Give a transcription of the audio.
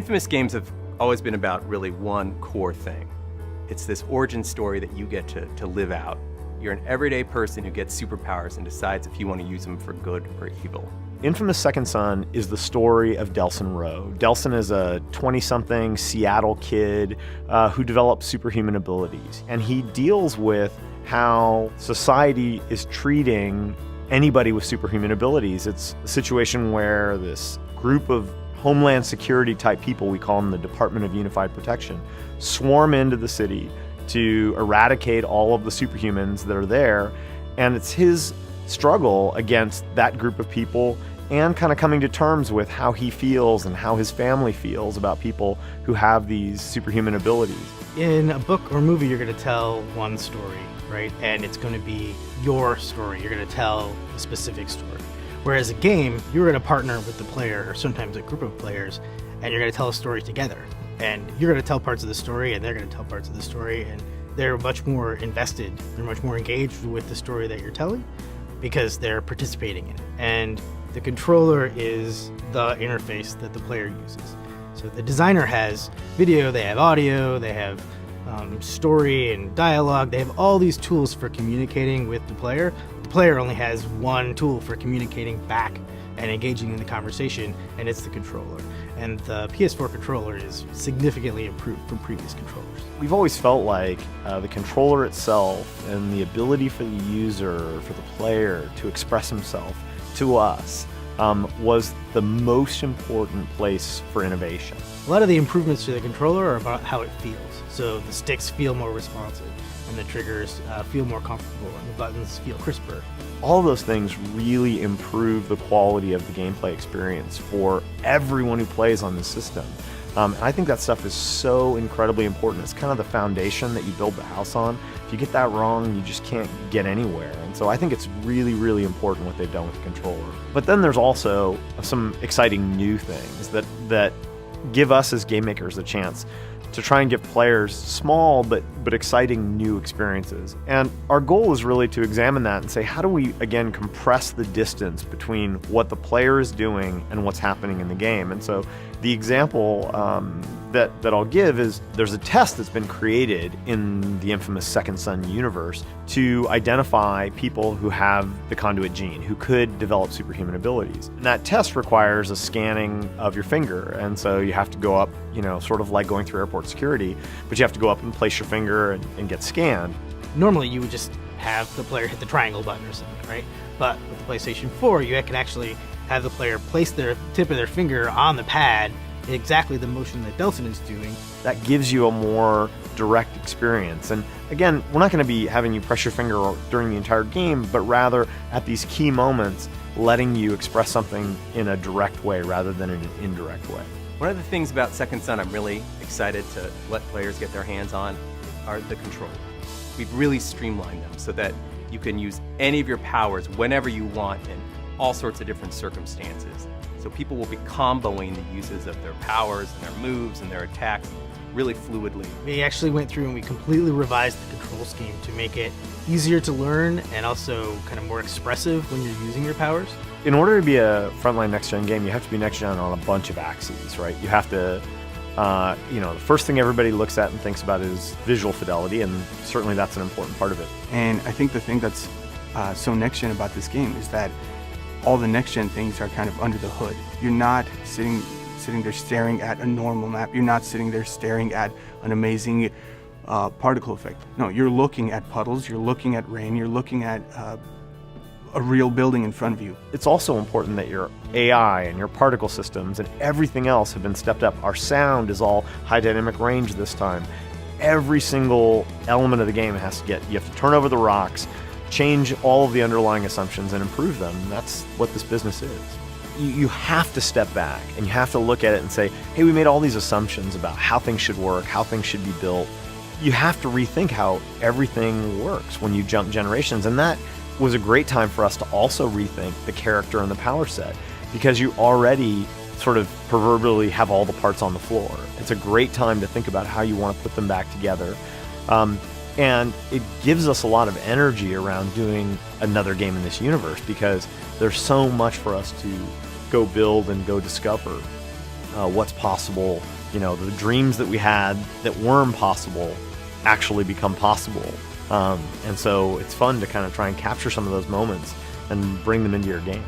Infamous games have always been about really one core thing. It's this origin story that you get to live out. You're an everyday person who gets superpowers and decides if you want to use them for good or evil. Infamous Second Son is the story of Delson Rowe. Delson is a 20-something Seattle kid who develops superhuman abilities. And he deals with how society is treating anybody with superhuman abilities. It's a situation where this group of Homeland Security type people, we call them the Department of Unified Protection, swarm into the city to eradicate all of the superhumans that are there. And it's his struggle against that group of people and kind of coming to terms with how he feels and how his family feels about people who have these superhuman abilities. In a book or movie, you're going to tell one story, right? And it's going to be your story. You're going to tell a specific story. Whereas a game, you're going to partner with the player, or sometimes a group of players, and you're going to tell a story together. And you're going to tell parts of the story, and they're going to tell parts of the story, and they're much more invested. They're much more engaged with the story that you're telling because they're participating in it. And the controller is the interface that the player uses. So the designer has video, they have audio, they have story and dialogue. They have all these tools for communicating with the player. The player only has one tool for communicating back and engaging in the conversation, and it's the controller. And the PS4 controller is significantly improved from previous controllers. We've always felt like the controller itself and the ability for the user, for the player to express himself to us was the most important place for innovation. A lot of the improvements to the controller are about how it feels. So the sticks feel more responsive, and the triggers feel more comfortable, and the buttons feel crisper. All of those things really improve the quality of the gameplay experience for everyone who plays on the system. And I think that stuff is so incredibly important. It's kind of the foundation that you build the house on. If you get that wrong, you just can't get anywhere. And so I think it's really, really important what they've done with the controller. But then there's also some exciting new things that give us as game makers a chance to try and give players small but exciting new experiences. And our goal is really to examine that and say, how do we, again, compress the distance between what the player is doing and what's happening in the game? And so the example that I'll give is there's a test that's been created in the infamous Second Son universe to identify people who have the conduit gene, who could develop superhuman abilities. And that test requires a scanning of your finger. And so you have to go up, sort of like going through airport security, but you have to go up and place your finger and get scanned. Normally you would just have the player hit the triangle button or something, right? But with the PlayStation 4, you can actually have the player place their tip of their finger on the pad, exactly the motion that Delson is doing. That gives you a more direct experience. And again, we're not going to be having you press your finger during the entire game, but rather at these key moments, letting you express something in a direct way rather than in an indirect way. One of the things about Second Son I'm really excited to let players get their hands on are the controllers. We've really streamlined them so that you can use any of your powers whenever you want in all sorts of different circumstances. So people will be comboing the uses of their powers and their moves and their attacks really fluidly. We actually went through and we completely revised the control scheme to make it easier to learn and also kind of more expressive when you're using your powers. In order to be a frontline next-gen game, you have to be next-gen on a bunch of axes, right? You have to, the first thing everybody looks at and thinks about is visual fidelity, and certainly that's an important part of it. And I think the thing that's so next-gen about this game is that all the next-gen things are kind of under the hood. You're not sitting there staring at a normal map. You're not sitting there staring at an amazing particle effect. No, you're looking at puddles, you're looking at rain, you're looking at a real building in front of you. It's also important that your AI and your particle systems and everything else have been stepped up. Our sound is all high dynamic range this time. Every single element of the game you have to turn over the rocks, change all of the underlying assumptions and improve them. That's what this business is. You have to step back and you have to look at it and say, hey, we made all these assumptions about how things should work, how things should be built. You have to rethink how everything works when you jump generations. And that was a great time for us to also rethink the character and the power set, because you already sort of proverbially have all the parts on the floor. It's a great time to think about how you want to put them back together. And it gives us a lot of energy around doing another game in this universe because there's so much for us to go build and go discover. what's possible. The dreams that we had that were impossible actually become possible. And so it's fun to kind of try and capture some of those moments and bring them into your game.